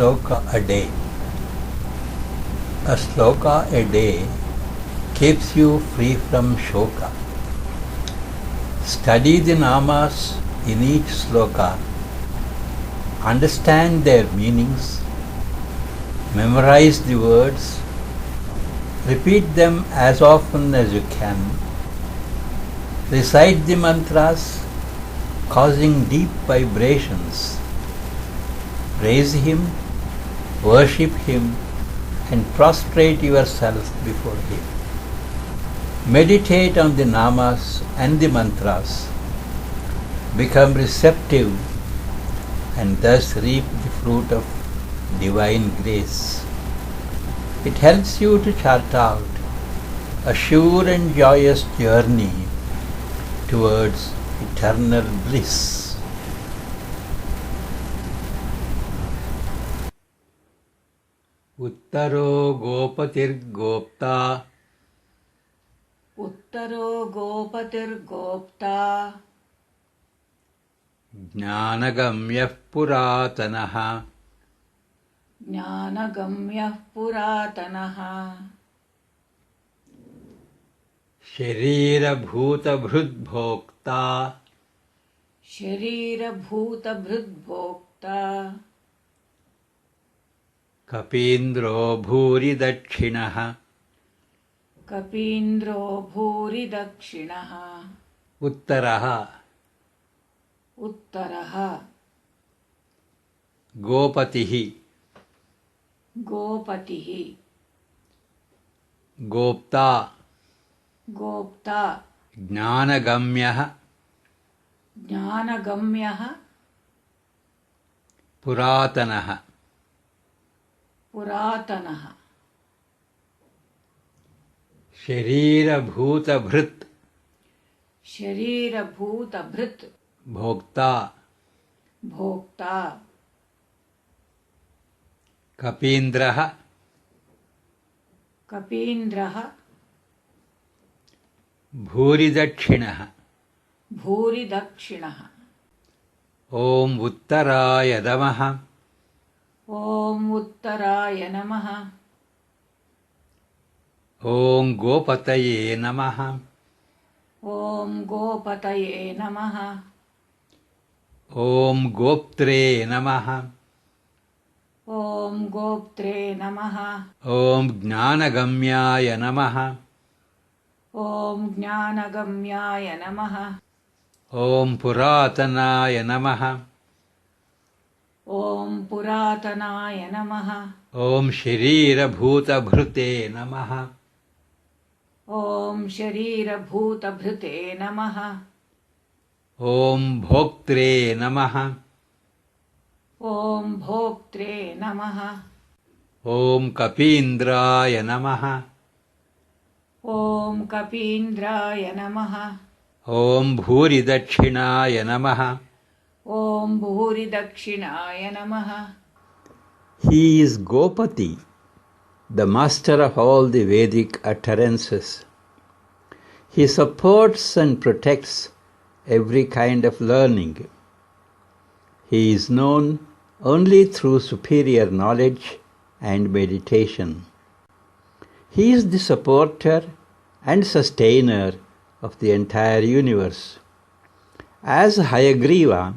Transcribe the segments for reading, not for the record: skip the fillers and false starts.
sloka a day. A sloka a day keeps you free from shoka. Study the namas in each sloka. Understand their meanings. Memorize the words. Repeat them as often as you can. Recite the mantras, causing deep vibrations. Praise Him, worship Him, and prostrate yourself before Him. Meditate on the namas and the mantras. Become receptive and thus reap the fruit of divine grace. It helps you to chart out a sure and joyous journey towards eternal bliss. Uttaro Gopatir Gopta. Uttaro Gopatir Gopta. Jnanagamyah Puratanaha. Jnanagamyah Puratanaha. Sharira Bhuta Bhrudbhokta. Sharira Bhuta Bhrudbhokta. Kapindro Bhuri Dakshinaha. Kapindro Bhuri Dakshinaha. Uttaraha. Uttaraha. Gopatihi. Gopatihi. Gopta. Gopta. Jnanagamyah. Jnanagamyah. Puratanaha. Puratanaha. Sharira Bhuta Bhrit. Sharira Bhuta Bhrit. Bhokta. Bhokta. Kapindraha. Kapindraha. Bhuri Dakshinaha. Bhuri Dakshinaha. Om Uttaraya Namaha. Om Uttaraya Namaha. Om Gopataye Namaha. Om Gopataye Namaha. Om Goptre Namaha. Om Goptre Namaha. Om Jnanagamyaya Namaha. Om Jnanagamyaya Namaha. Om Puratanaya Namaha. Om Puratanaya Namaha. Om Sharira Bhuta Bhrute Namaha. Om Sharira Bhuta Bhrute Namaha. Om Bhoktre Namaha. Om Bhoktre Namaha. Om Kapindraya Namaha. Om Kapindraya Namaha. Om Bhuri Dakshinaya Namaha. Om Bhuri Dakshinaya Namaha. He is Gopati, the master of all the Vedic utterances. He supports and protects every kind of learning. He is known only through superior knowledge and meditation. He is the supporter and sustainer of the entire universe. As Hayagriva,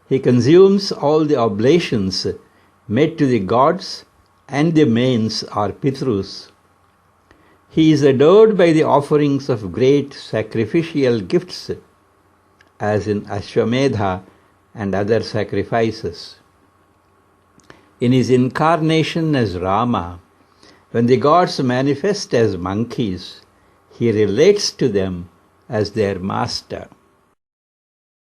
he consumes all the oblations made to the gods and the mains or pitrus. He is adored by the offerings of great sacrificial gifts, as in Ashwamedha and other sacrifices. In his incarnation as Rama, when the gods manifest as monkeys, he relates to them as their master.